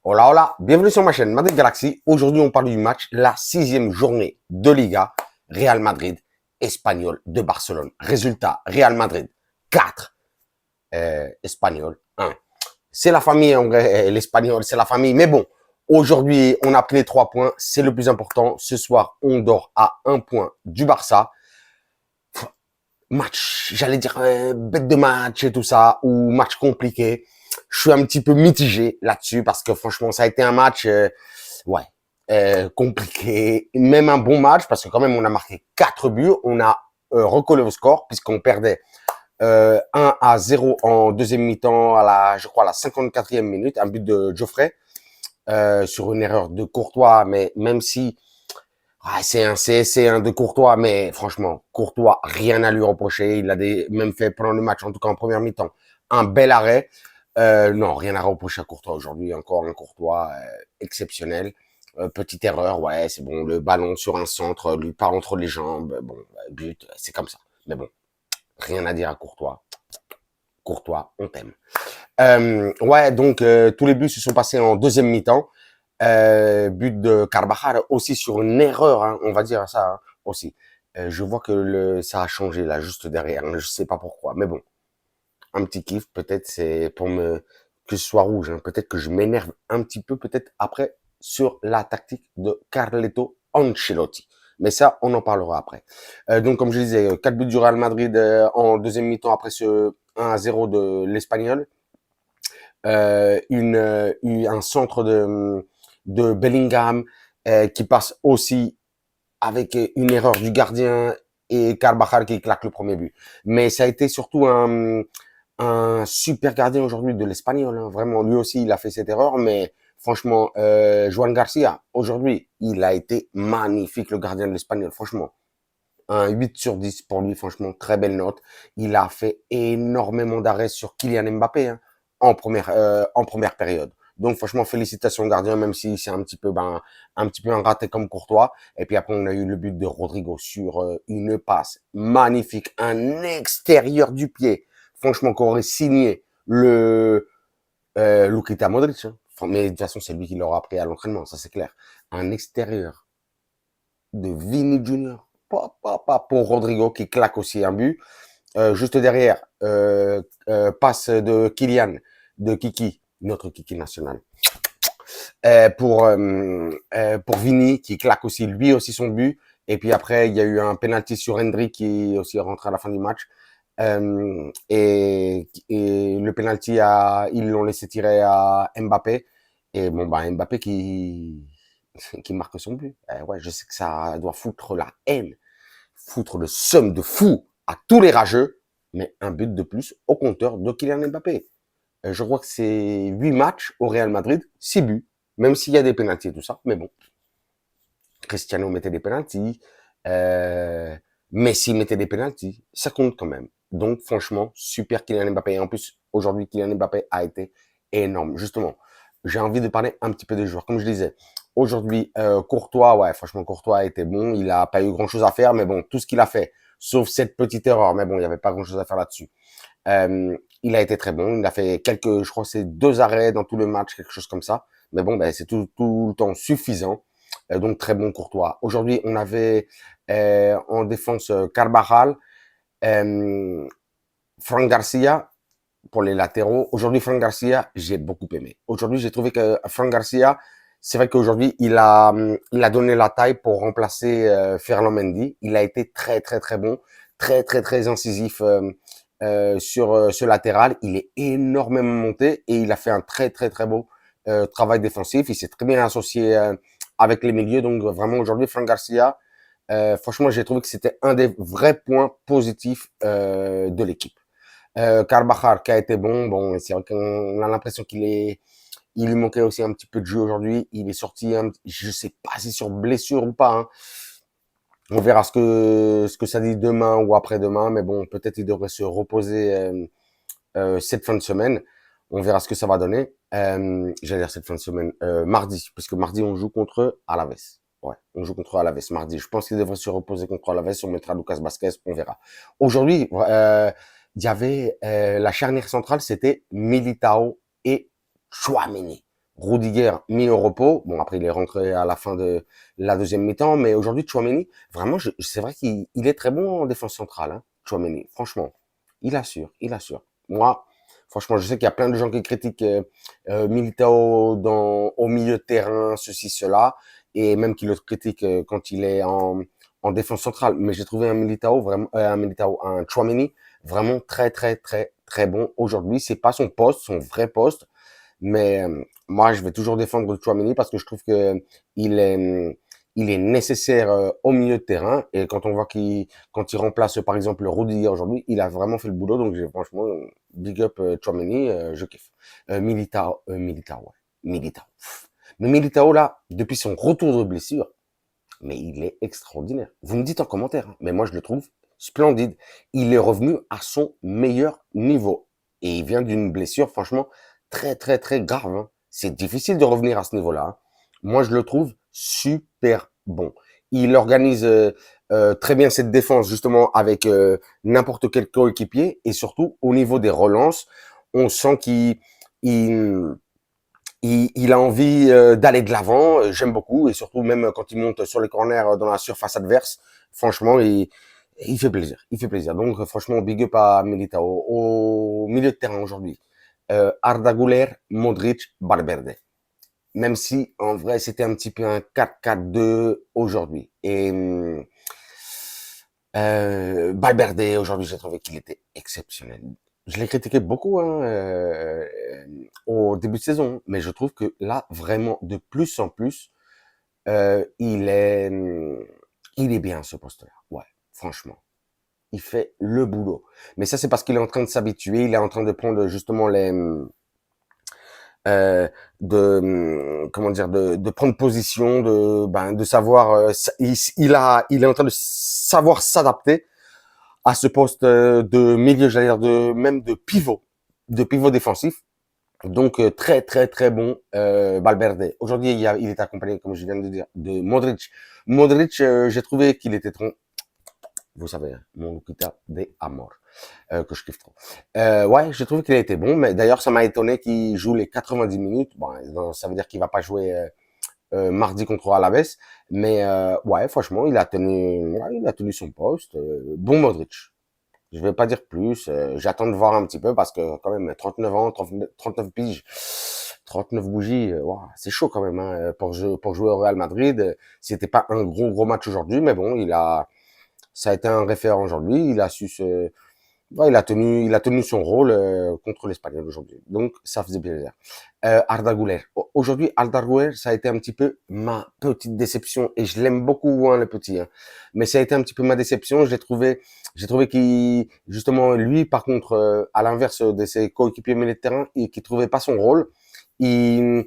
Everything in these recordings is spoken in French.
Hola, hola, bienvenue sur ma chaîne Madrid Galaxy. Aujourd'hui, on parle du match, la 6e journée de Liga, Real Madrid, Espagnol de Barcelone. Résultat, Real Madrid 4, Espagnol 1. C'est la famille, en vrai, l'Espagnol, c'est la famille. Mais bon, aujourd'hui, on a pris les 3 points, c'est le plus important. Ce soir, on dort à 1 point du Barça. Match, j'allais dire bête de match et tout ça, ou match compliqué. Je suis un petit peu mitigé là-dessus parce que franchement, ça a été un match, ouais, compliqué. Même un bon match parce que quand même, on a marqué 4 buts. On a recollé au score puisqu'on perdait 1-0 en deuxième mi-temps à la, je crois, à la 54e minute, un but de Geoffrey sur une erreur de Courtois, mais même si c'est un CSC de Courtois, mais franchement, Courtois, rien à lui reprocher. Il a même fait pendant le match, en tout cas en première mi-temps, un bel arrêt. Non, rien à reprocher à Courtois aujourd'hui. Encore un Courtois exceptionnel. Petite erreur, ouais, c'est bon. Le ballon sur un centre, lui part entre les jambes. Bon, but, c'est comme ça. Mais bon, rien à dire à Courtois. Courtois, on t'aime. Ouais, donc tous les buts se sont passés en deuxième mi-temps. But de Carvajal aussi sur une erreur, hein, on va dire ça hein, aussi. Je vois que ça a changé là, juste derrière. Hein, je sais pas pourquoi, mais bon, un petit kiff. Peut-être c'est pour que ce soit rouge. Hein, peut-être que je m'énerve un petit peu, peut-être après sur la tactique de Carleto Ancelotti. Mais ça, on en parlera après. Donc, comme je disais, 4 buts du Real Madrid en deuxième mi-temps après ce 1-0 de l'Espagnol. Un centre de Bellingham qui passe aussi avec une erreur du gardien et Carvajal qui claque le premier but. Mais ça a été surtout un super gardien aujourd'hui de l'Espagnol. Hein. Vraiment, lui aussi, il a fait cette erreur, mais franchement, Juan Garcia, aujourd'hui, il a été magnifique, le gardien de l'Espagnol, franchement. Un 8 sur 10 pour lui, franchement, très belle note. Il a fait énormément d'arrêts sur Kylian Mbappé hein, en première période. Donc franchement, félicitations au gardien, même si c'est un petit peu un raté comme Courtois. Et puis après, on a eu le but de Rodrigo sur une passe magnifique, un extérieur du pied. Franchement, qu'on aurait signé le Luka Modric. Hein. Mais de toute façon, c'est lui qui l'aura appris à l'entraînement, ça c'est clair. Un extérieur de Vini Junior pour Rodrigo qui claque aussi un but. Juste derrière, passe de Kylian, de Kiki, notre Kiki national. Pour Vini qui claque aussi lui aussi son but. Et puis après, il y a eu un penalty sur Hendry qui est aussi rentré à la fin du match. Et le penalty, ils l'ont laissé tirer à Mbappé. Et bon, bah, Mbappé qui marque son but. Ouais, je sais que ça doit foutre la haine, foutre le seum de fou à tous les rageux, mais un but de plus au compteur de Kylian Mbappé. Je crois que c'est 8 matchs au Real Madrid, 6 buts, même s'il y a des pénaltys et tout ça, mais bon. Cristiano mettait des pénaltys, Messi mettait des pénaltys, ça compte quand même. Donc franchement, super Kylian Mbappé. Et en plus, aujourd'hui, Kylian Mbappé a été énorme. Justement, j'ai envie de parler un petit peu des joueurs. Comme je disais, aujourd'hui, Courtois, ouais, franchement, Courtois a été bon. Il a pas eu grand-chose à faire, mais bon, tout ce qu'il a fait, sauf cette petite erreur, mais bon, il n'y avait pas grand-chose à faire là-dessus. Il a été très bon. Il a fait je crois, c'est 2 arrêts dans tout le match, quelque chose comme ça. Mais bon, ben, c'est tout le temps suffisant. Donc très bon Courtois. Aujourd'hui, on avait en défense Carvajal, Franck Garcia pour les latéraux. Aujourd'hui, Franck Garcia, j'ai beaucoup aimé. Aujourd'hui, j'ai trouvé que Franck Garcia, c'est vrai qu'aujourd'hui, il a donné la taille pour remplacer Ferland Mendy. Il a été très, très, très bon, très, très, très incisif sur ce latéral. Il est énormément monté et il a fait un très, très, très beau travail défensif. Il s'est très bien associé avec les milieux. Donc, vraiment, aujourd'hui, Franck Garcia, franchement, j'ai trouvé que c'était un des vrais points positifs de l'équipe. Carvajal qui a été bon, c'est vrai qu'on a l'impression il lui manquait aussi un petit peu de jeu aujourd'hui. Il est sorti, je sais pas si sur blessure ou pas. Hein. On verra ce que ça dit demain ou après-demain, mais bon, peut-être il devrait se reposer cette fin de semaine. On verra ce que ça va donner. J'allais dire cette fin de semaine, mardi, parce que mardi on joue contre Alaves. Ouais, on joue contre Alaves mardi. Je pense qu'il devrait se reposer contre Alaves. On mettra Lucas Vasquez, on verra. Aujourd'hui, il y avait la charnière centrale, c'était Militao et Tchouaméni. Rudiger mis au repos. Bon, après, il est rentré à la fin de la deuxième mi-temps, mais aujourd'hui, Tchouaméni, vraiment, c'est vrai qu'il est très bon en défense centrale, hein, Tchouaméni. Franchement, il assure, il assure. Moi, franchement, je sais qu'il y a plein de gens qui critiquent Militao au milieu de terrain, ceci, cela, et même qui le critiquent quand il est en défense centrale. Mais j'ai trouvé un Militao vraiment, un Tchouaméni vraiment très, très, très, très bon aujourd'hui. C'est pas son poste, son vrai poste, mais moi, je vais toujours défendre Tchouaméni parce que je trouve que il est, il est nécessaire au milieu de terrain. Et quand on voit quand il remplace par exemple Rudiger aujourd'hui, il a vraiment fait le boulot. Donc franchement, big up Tchouaméni, je kiffe. Militao, ouais. Militao. Mais Militao là, depuis son retour de blessure, mais il est extraordinaire. Vous me dites en commentaire, hein, mais moi je le trouve splendide. Il est revenu à son meilleur niveau. Et il vient d'une blessure, franchement, très très très grave, hein. C'est difficile de revenir à ce niveau-là, hein. Moi je le trouve super bon. Il organise très bien cette défense justement avec n'importe quel coéquipier et surtout au niveau des relances, on sent il, il a envie d'aller de l'avant. J'aime beaucoup et surtout même quand il monte sur les corners dans la surface adverse, franchement, il fait plaisir. Il fait plaisir. Donc franchement, big up à Militao au milieu de terrain aujourd'hui. Arda Güler, Modric, Valverde. Même si en vrai c'était un petit peu un 4-4-2 aujourd'hui. Et Valverde aujourd'hui, j'ai trouvé qu'il était exceptionnel. Je l'ai critiqué beaucoup hein, au début de saison, mais je trouve que là, vraiment, de plus en plus, il est bien à ce poste-là. Ouais, franchement, il fait le boulot. Mais ça, c'est parce qu'il est en train de s'habituer, il est en train de prendre justement euh, comment dire, de prendre position, de savoir, il est en train de savoir s'adapter à ce poste de milieu, j'allais dire même de pivot défensif. Donc très très très bon Valverde. Aujourd'hui, il est accompagné, comme je viens de dire, de Modric. Modric, j'ai trouvé qu'il était trop, vous savez, hein, mon Lukita de Amor, que je kiffe trop. Ouais, j'ai trouvé qu'il a été bon, mais d'ailleurs, ça m'a étonné qu'il joue les 90 minutes. Bon, ça veut dire qu'il va pas jouer mardi contre Alaves, mais ouais, franchement, il a tenu son poste. Bon Modric. Je vais pas dire plus. J'attends de voir un petit peu parce que quand même 39 ans, 39 piges, 39 bougies, ouah, c'est chaud quand même hein, pour jouer au Real Madrid. C'était pas un gros match aujourd'hui, mais bon, ça a été un référent aujourd'hui. Il a su se, ouais, il a tenu son rôle contre l'Espagnol aujourd'hui. Donc ça faisait plaisir. Arda Güler. Aujourd'hui, Arda Güler, ça a été un petit peu ma petite déception et je l'aime beaucoup hein, le petit. Hein. Mais ça a été un petit peu ma déception. J'ai trouvé qu'il, justement, lui, par contre, à l'inverse de ses coéquipiers milieu de terrain, qui trouvait pas son rôle, il,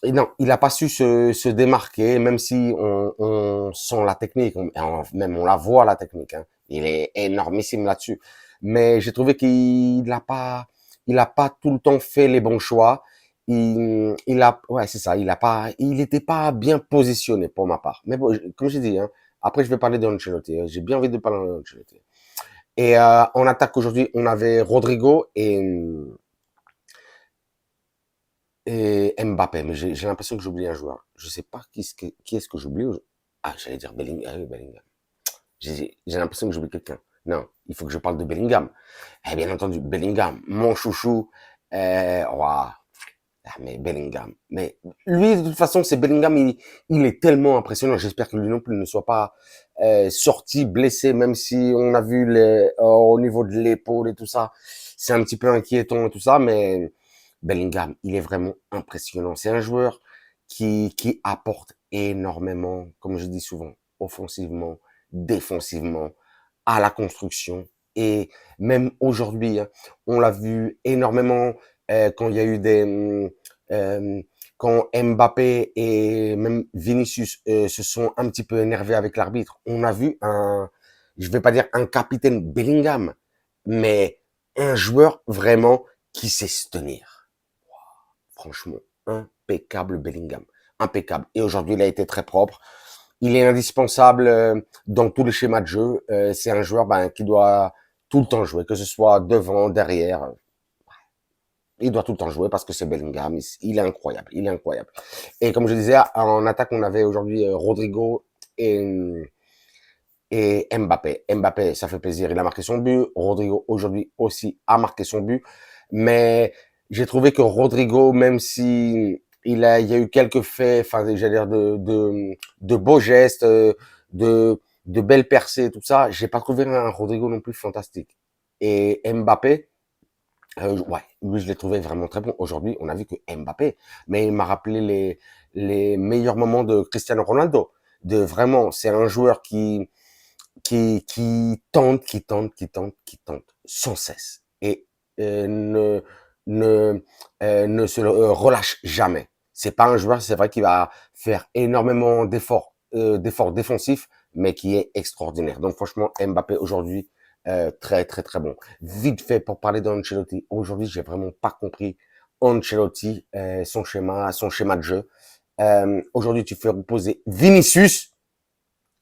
non, il a pas su se démarquer, même si on sent la technique, même on la voit la technique. Hein. Il est énormissime là-dessus. Mais j'ai trouvé il a pas tout le temps fait les bons choix. Ouais, c'est ça. Il était pas bien positionné pour ma part. Mais bon, comme j'ai dit, hein, après je vais parler d'Ancelotti. J'ai bien envie de parler d'Ancelotti. Et en attaque aujourd'hui, on avait Rodrigo et Mbappé. Mais j'ai l'impression que j'oublie un joueur. Je sais pas qui est-ce que j'oublie. Ah, j'allais dire Bellingham. Ah oui, Bellingham. J'ai l'impression que j'oublie quelqu'un. Non, il faut que je parle de Bellingham. Eh bien entendu, Bellingham, mon chouchou. Ouah. Ah, mais Bellingham. Mais lui, de toute façon, c'est Bellingham, il est tellement impressionnant. J'espère que lui non plus ne soit pas sorti blessé, même si on a vu au niveau de l'épaule et tout ça. C'est un petit peu inquiétant et tout ça, mais Bellingham, il est vraiment impressionnant. C'est un joueur qui apporte énormément, comme je dis souvent, offensivement, défensivement, à la construction. Et même aujourd'hui, hein, on l'a vu énormément quand il y a eu quand Mbappé et même Vinicius se sont un petit peu énervés avec l'arbitre. On a vu je vais pas dire un capitaine Bellingham, mais un joueur vraiment qui sait se tenir. Franchement, impeccable Bellingham. Impeccable. Et aujourd'hui, il a été très propre. Il est indispensable dans tous les schémas de jeu. C'est un joueur qui doit tout le temps jouer, que ce soit devant, derrière. Il doit tout le temps jouer parce que c'est Bellingham. Il est incroyable. Il est incroyable. Et comme je disais, en attaque, on avait aujourd'hui Rodrigo et Mbappé. Mbappé, ça fait plaisir. Il a marqué son but. Rodrigo, aujourd'hui aussi, a marqué son but. Mais j'ai trouvé que Rodrigo, même si il y a eu quelques faits, enfin, j'allais dire de beaux gestes, de belles percées, tout ça, j'ai pas trouvé un Rodrigo non plus fantastique. Et Mbappé, ouais, lui, je l'ai trouvé vraiment très bon. Aujourd'hui, on a vu que Mbappé, mais il m'a rappelé les meilleurs moments de Cristiano Ronaldo. De vraiment, c'est un joueur qui tente, qui tente sans cesse et ne ne se relâche jamais. C'est pas un joueur, c'est vrai, qui va faire énormément d'efforts défensifs, mais qui est extraordinaire. Donc franchement, Mbappé aujourd'hui très très très bon. Vite fait pour parler d'Ancelotti. Aujourd'hui, j'ai vraiment pas compris Ancelotti, son schéma de jeu. Aujourd'hui, tu fais reposer Vinicius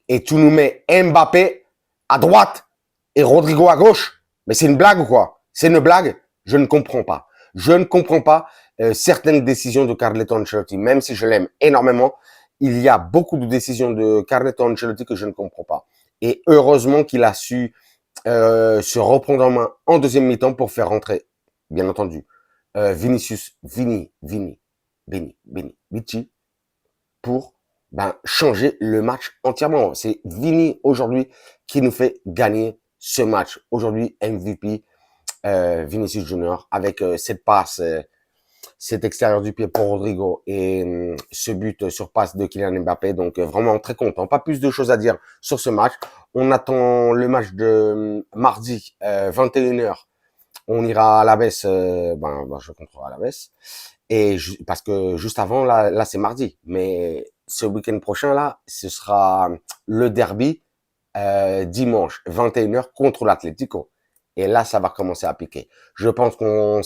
et tu nous mets Mbappé à droite et Rodrigo à gauche. Mais c'est une blague ou quoi? C'est une blague? Je ne comprends pas. Je ne comprends pas certaines décisions de Carleto Ancelotti. Même si je l'aime énormément, il y a beaucoup de décisions de Carleto Ancelotti que je ne comprends pas. Et heureusement qu'il a su se reprendre en main en deuxième mi-temps pour faire rentrer, bien entendu, Vici, pour changer le match entièrement. C'est Vini aujourd'hui qui nous fait gagner ce match. Aujourd'hui, MVP, Vinicius Junior, avec cette passe, cet extérieur du pied pour Rodrigo et ce but sur passe de Kylian Mbappé. Donc vraiment très content. Pas plus de choses à dire sur ce match. On attend le match de mardi 21h. On ira à la baisse, je contrôle à la baisse. Et parce que juste avant, là c'est mardi. Mais ce week-end prochain, là, ce sera le derby dimanche 21h contre l'Atlético. Et là, ça va commencer à piquer. Je pense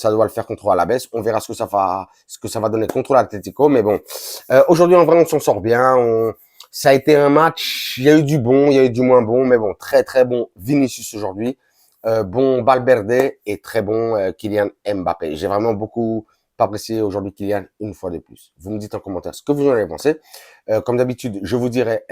ça doit le faire contre à la baisse. On verra ce que ça va donner contre l'Atlético. Mais bon, aujourd'hui, en vrai, on s'en sort bien. Ça a été un match. Il y a eu du bon, il y a eu du moins bon. Mais bon, très très bon Vinicius aujourd'hui. Bon Valverde et très bon Kylian Mbappé. J'ai vraiment beaucoup apprécié aujourd'hui Kylian une fois de plus. Vous me dites en commentaire ce que vous en avez pensé. Comme d'habitude, je vous dirai,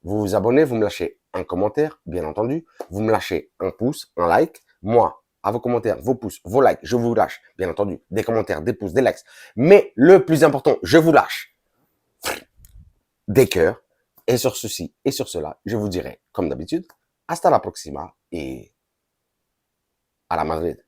vous vous abonnez, vous me lâchez un commentaire, bien entendu. Vous me lâchez un pouce, un like. Moi, à vos commentaires, vos pouces, vos likes, je vous lâche, bien entendu, des commentaires, des pouces, des likes. Mais le plus important, je vous lâche des cœurs. Et sur ceci et sur cela, je vous dirai, comme d'habitude, hasta la próxima et à la Madrid.